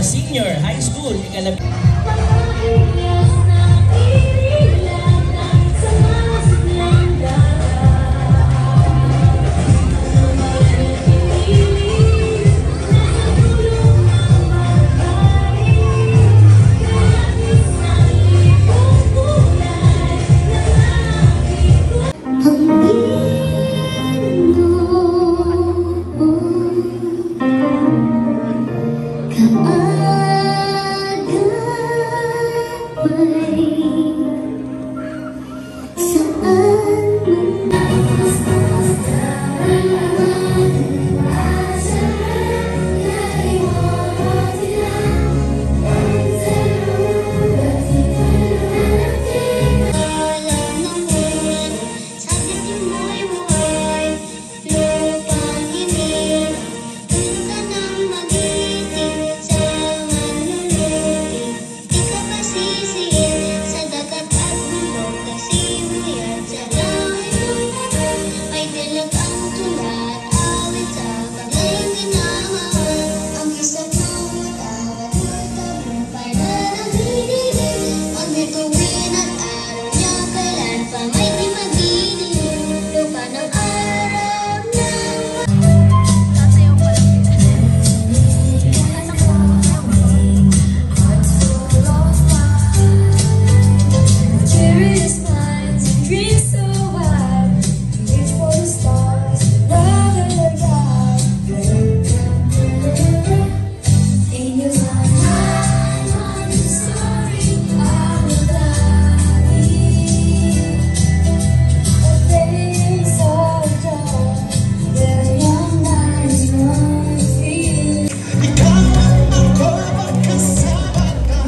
Senior High School.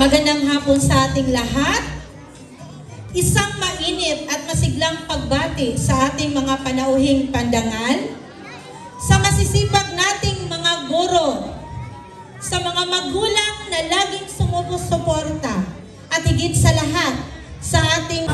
Magandang hapon sa ating lahat. Isang mainit at masiglang pagbati sa ating mga panauhing pandangal, sa masisipag nating mga guro, sa mga magulang na laging sumusuporta, at higit sa lahat sa ating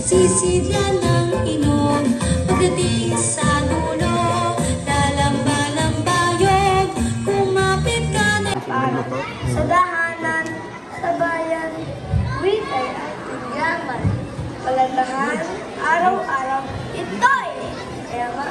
sisidlan ng inom pagdating sa dulo, lalamba-lambayog, kumapit ka na sa dahanan, sa bayan, witay at yaman, palandahan, araw-araw, ito'y kaya nga.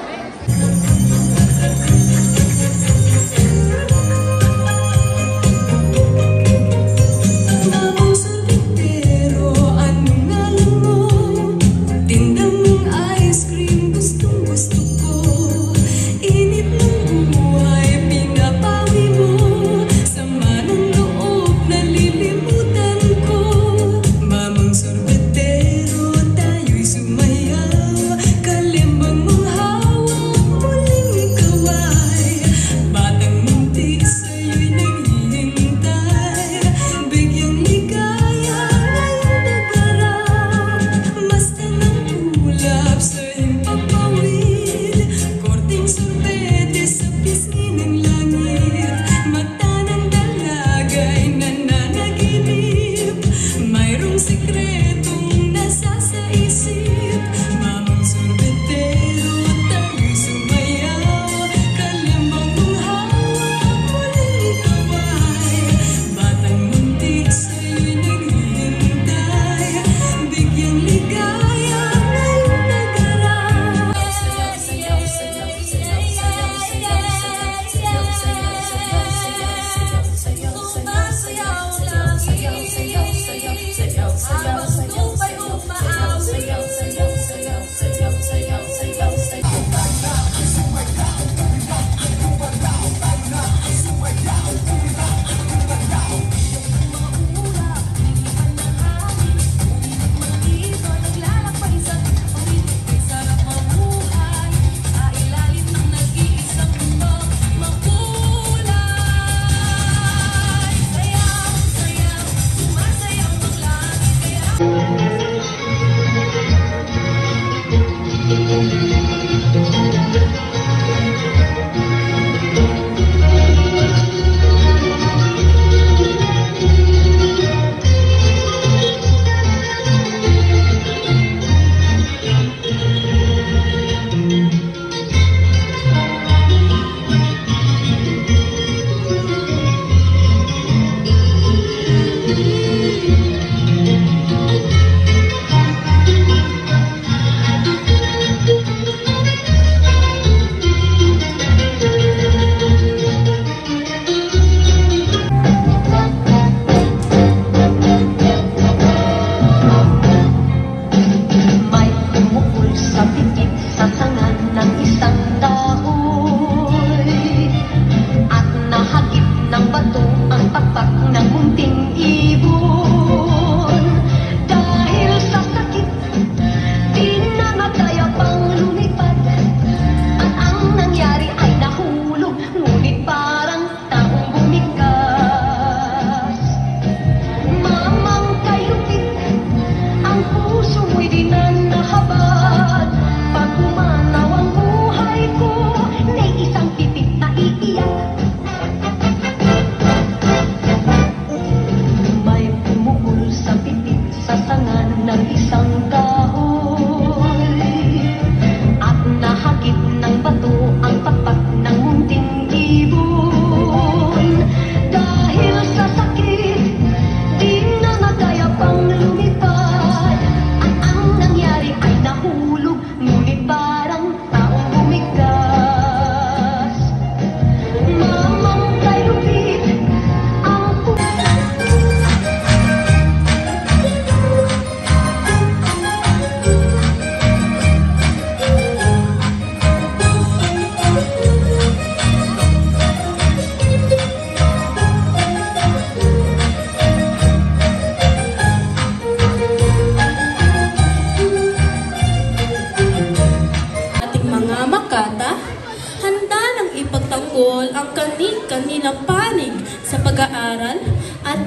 Kalimbang mong hawak, muling ikaw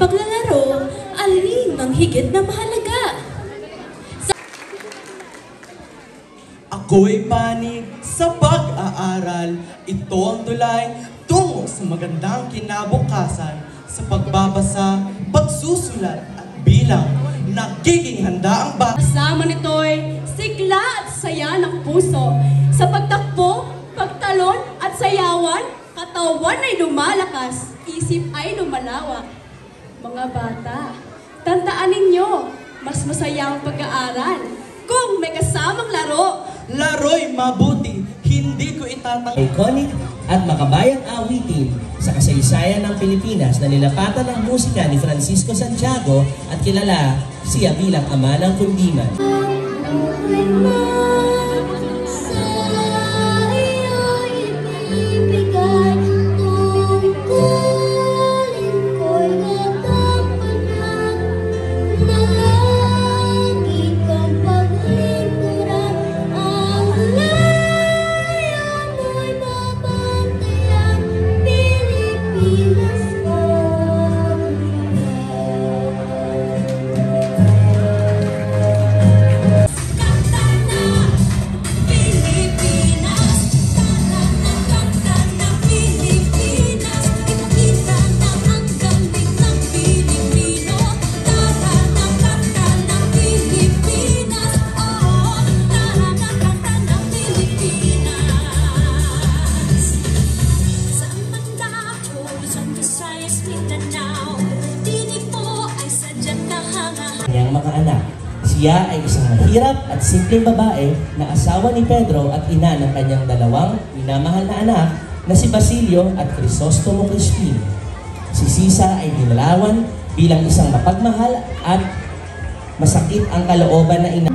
paglalaro, alin ang higit na mahalaga? Ako'y panig sa pag-aaral. Ito ang tulay tungo sa magandang kinabukasan. Sa pagbabasa, pagsusulat at bilang, nagiging handa ang bata. Kasama nito'y sigla at saya ng puso. Sa pagtakbo, pagtalon at sayawan, katawan ay lumalakas, isip ay lumalawak. Mga bata, tandaan ninyo, mas masaya ang pag-aaral kung may kasamang laro. Laro'y mabuti, hindi ko itatang... Iconic at makabayang awitin sa kasaysayan ng Pilipinas na nilapatan ng musika ni Francisco Santiago at kilala siya bilang ama ng kundiman. Kanyang mga anak. Siya ay isang mahirap at simpleng babae na asawa ni Pedro at ina ng kanyang dalawang minamahal na anak na si Basilio at Crisostomo Crispin. Si Sisa ay dinalawan bilang isang mapagmahal at masakit ang kalooban na ina.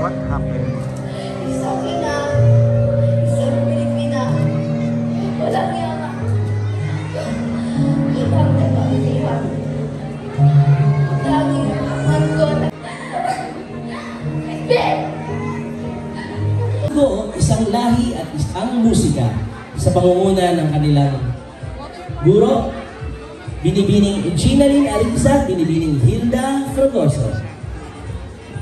What happened? Isang ina, isang Pilipina, walang yaman. Ibang nagpapilihan. Laging nagkot. Isang lahi at isang musika sa pangunguna ng kanilang guro, Binibining Ginaline Aliza, Binibining Hilda Fragoso.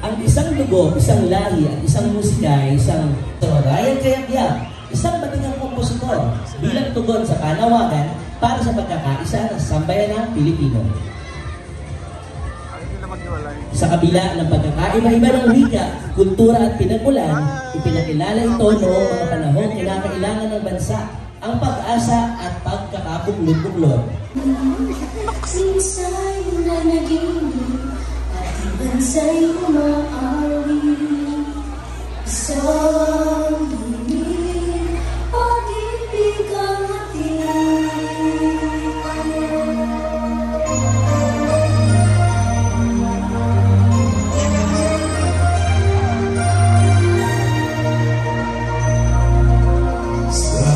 Ang isang dugo, isang lahi at isang musika ay isang Ryan Cayabyab, isang matingang kompositor bilang tugon sa panawagan para sa pagkakaisa ng sambayan ng Pilipino. Sa kabila ng pagkakaiba-iba ng wika, kultura at pinagmulan, ipinakilala ito noong mga panahon kinakailangan ng bansa ang pag-asa at pagkakabuklod-buklod. Minsa'y nanaginip at ibansa'y umaawi. Isang dinig, pag-ibig ang hatid. Isang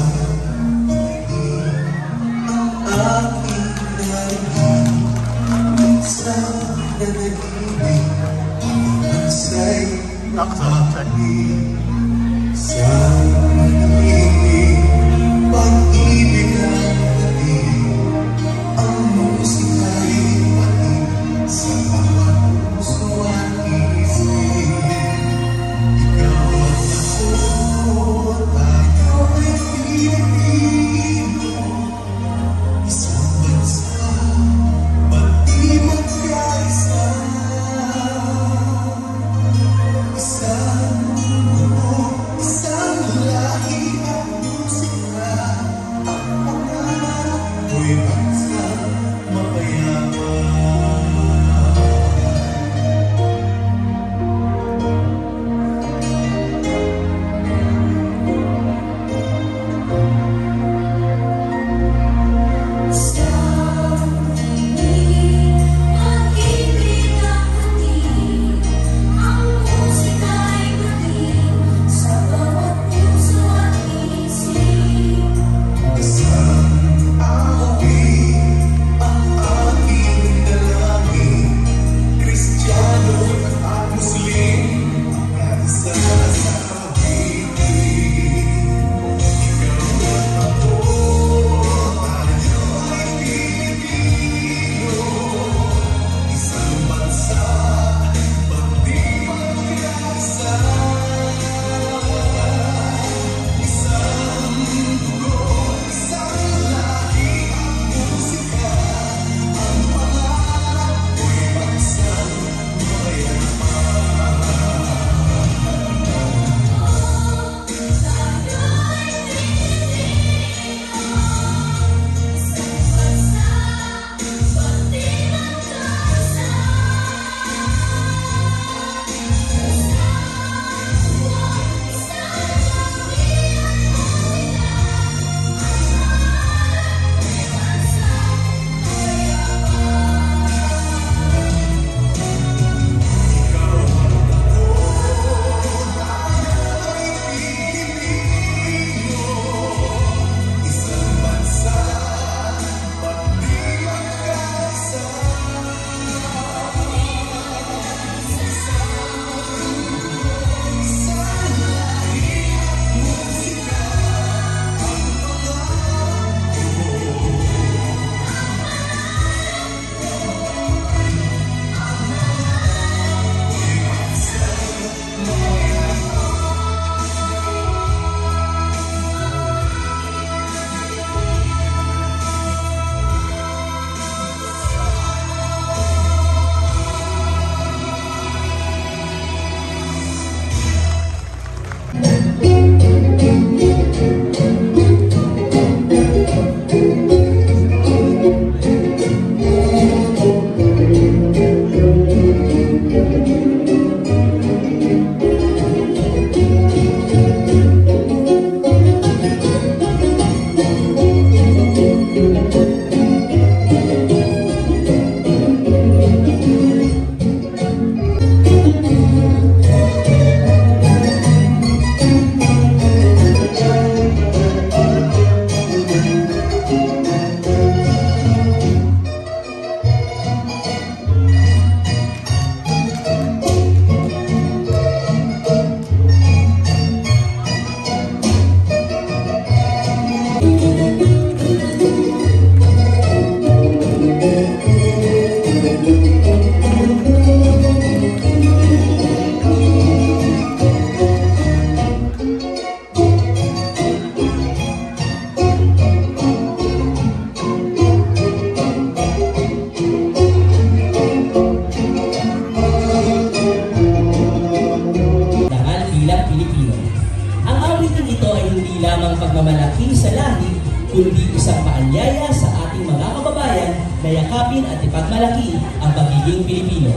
pagmamalaki sa lahi, kundi isang paanyaya sa ating mga kababayan na yakapin at ipagmalaki ang pagiging Pilipino.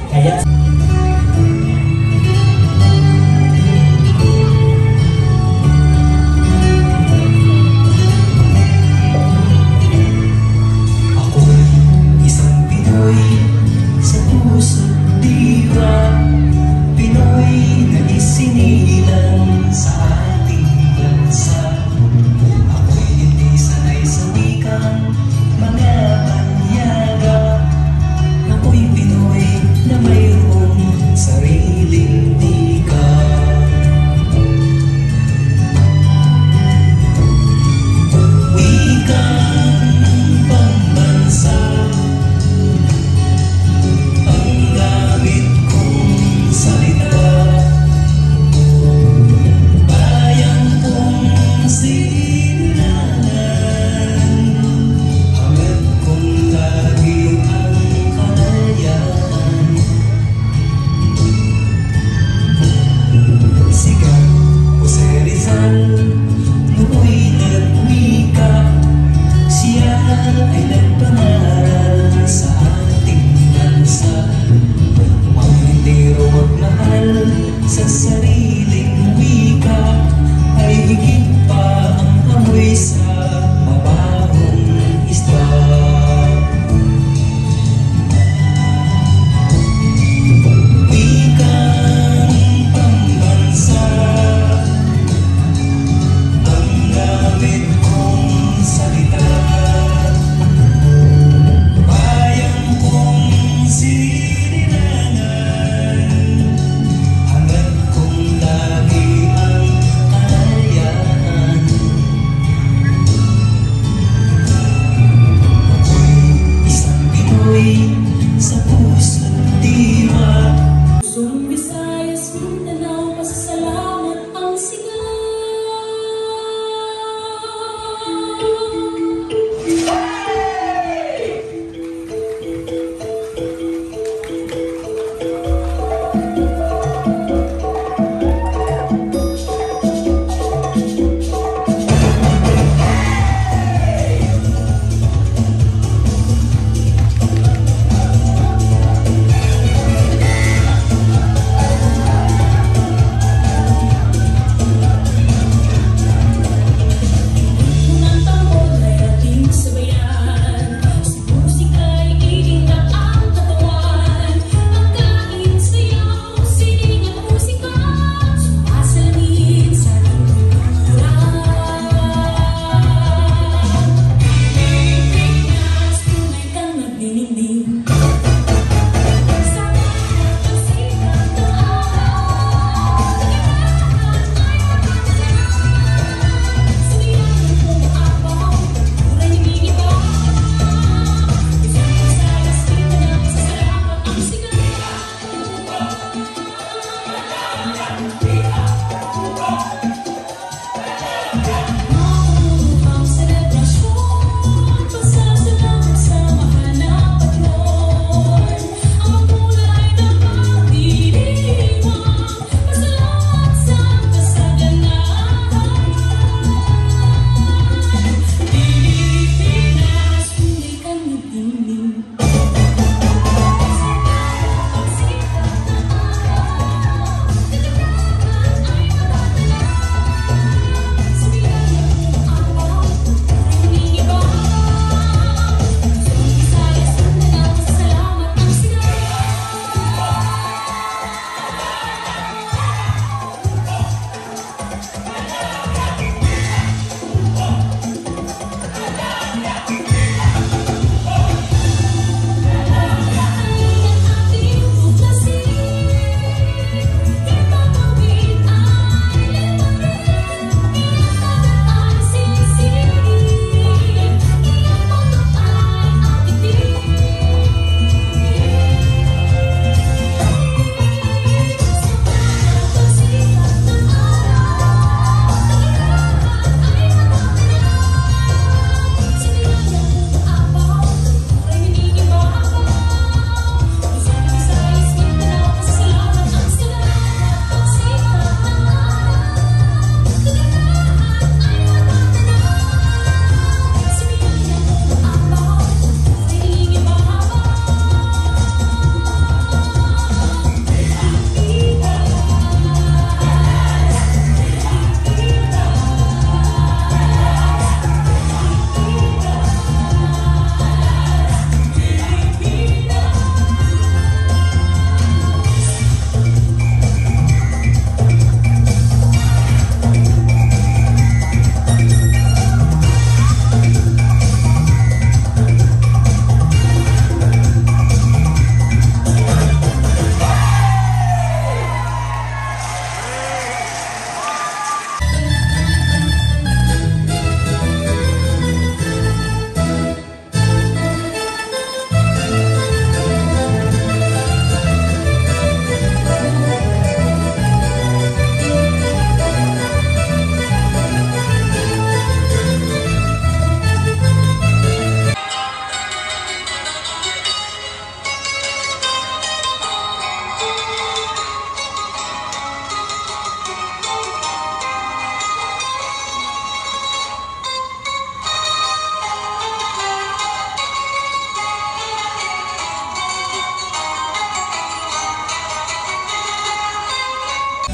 Kaya Ako'y isang Pinoy sa puso't diwa, Pinoy na isinilang sa ating bansa. Ako'y hindi sanay sa wikang mga banyaga. Ako'y Pinoy na mayroong sariling wika. Wikang pambansa ang gamit kong salita. Bayan kong sinilangan, hangad kong lagi ang kalayaan. Sikat Jose Rizal, nooy nagwika. Siya ay nagpangaral sa ating bansa. Ang hindi raw magmahal sa sariling wika ay higit pa ang amoy sa mabahong isda. Wikang pambansa ang gamit kong salita. Bayan kong sinilangan, hangad kong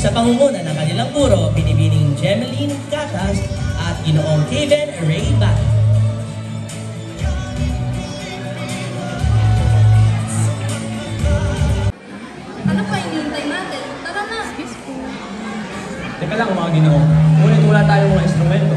sa pangunguna ng kanilang guro, Binibining Gemeline Catas at Ginoong Kevin Ray Bat. Ano pa hinihintay natin? Tara na! Teka lang mga Ginoo, ngunit wala tayong mga instrumento.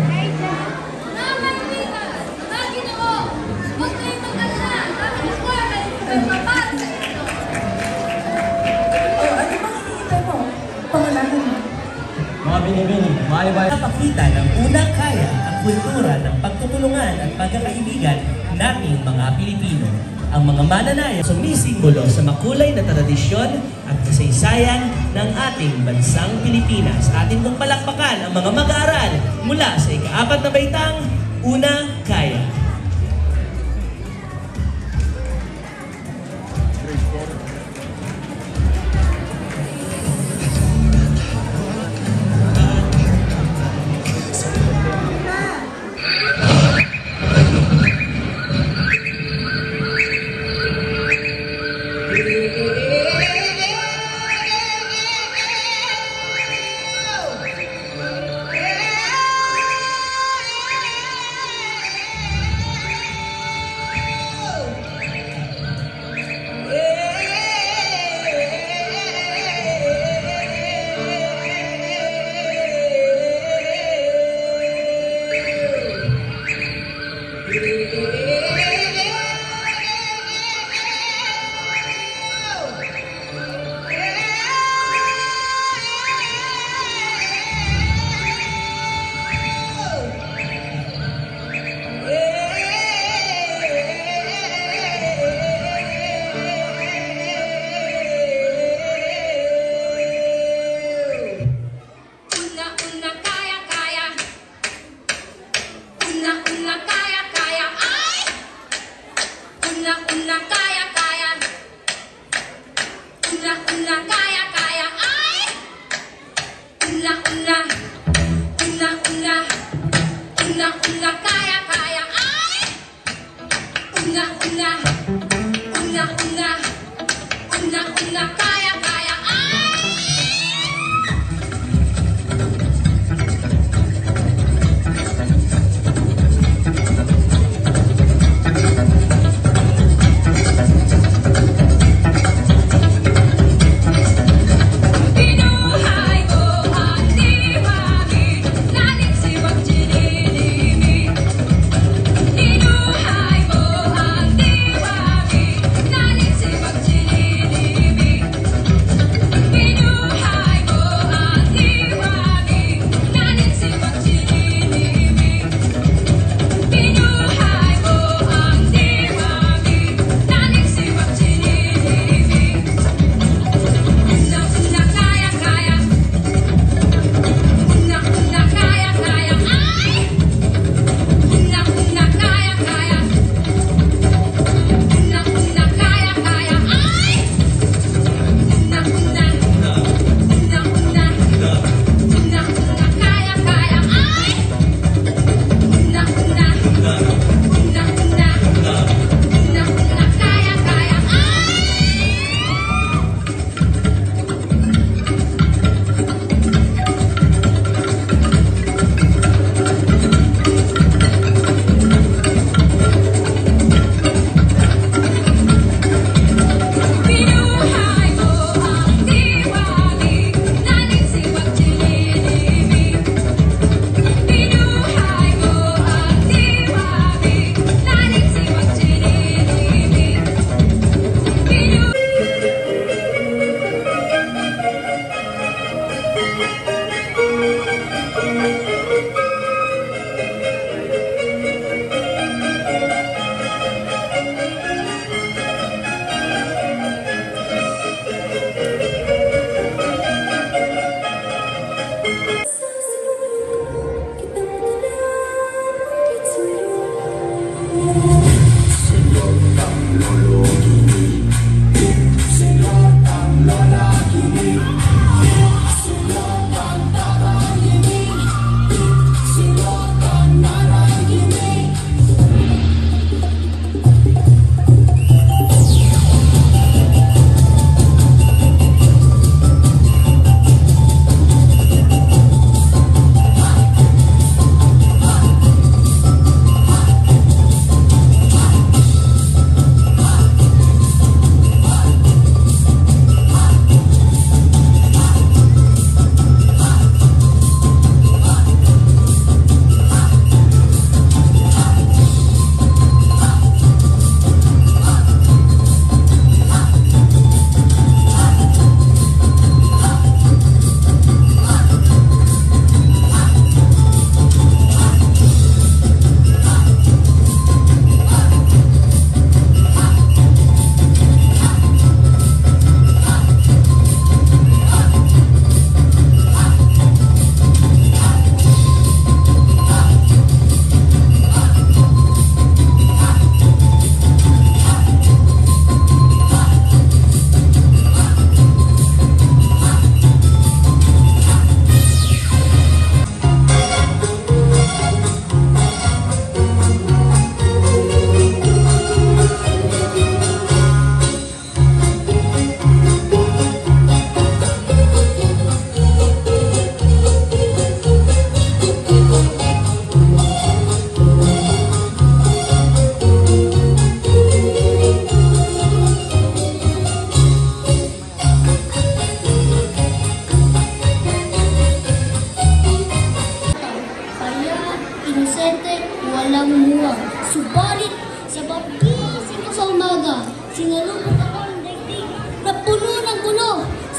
Mga binibini, maalibay. Napakita ng unang kaya ang kultura ng pagtutulungan at pagkakaibigan nating mga Pilipino. Ang mga mananayan sumisimbolo sa makulay na tradisyon at kasaysayan ng ating bansang Pilipinas. Atin kong palakpakan ang mga mag-aaral mula sa ika-4 na baitang Unang Kaya.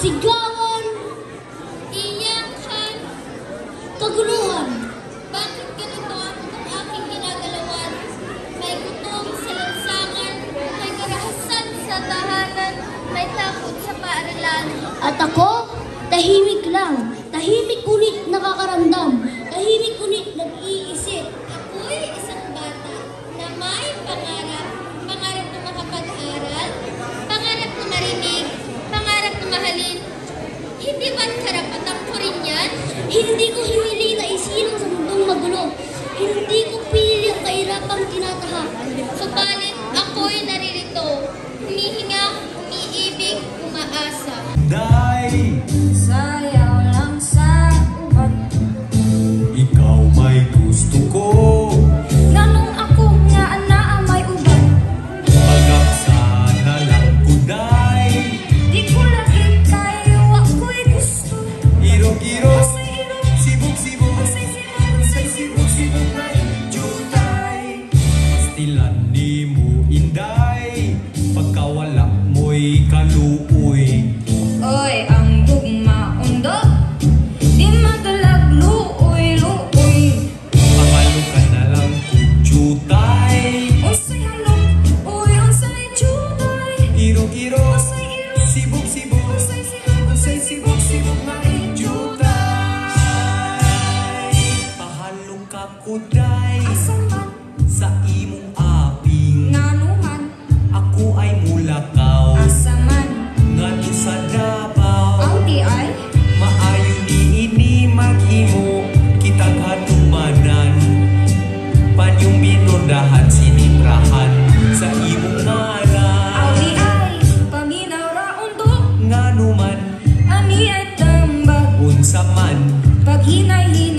sigawan, iyakan, kaguluhan. Bakit ganito ang aking ginagalawan? May gutom sa lansangan, may karahasan sa tahanan, may takot sa paaralan. At ako, tahimik lang, tahimik ngunit nakakaramdam, tahimik ngunit nag-iisip. Ako'y isang bata na may pangarap, pangarap na makapag-aral, pangarap na marinig, pangarap na mahalin. Hindi ba't karapatan ko rin yan? Hindi ko himili na isilang sa mundong magulo. Hindi ko pinili ang kahirapang tinatahak. Subalit ako'y naririto, humihinga, umiibig, umaasa. Day, Sayang lang sa ubat. ikaw may gusto ko. Nanong ako nga ana may ubat. Agap sana lang ko, day. Di ko lagi kayo ako'y gusto. Iro-iro, Say iro, sibog-sibog, say sibog, say sibog-sibog na jutay. Stilan ni mo inday, pagkawala mo'y kaluoy. Oy, ang gugma undo. Di madalag luoy, luoy. Pangalo ka na lang jutay. Unsay halok, uy, unsay juday. Iro-iro, Unsay iro, sibog-sibog, unsay sibog, say sibog-sibog na jutay. Pahalo ka kuday asaman, sa imong aping. nganuman, Ako ay mulakaw, asaman. ngadto sa Davao. Ang di ay, Maayo ni ini maghimo kitag hatumanan. Panyong binurdahan sinitrahan sa imong ang ngalan. di ay, paminaw ra undo. Nganuman Ani ay tambag, unsa man pag hinay-hinay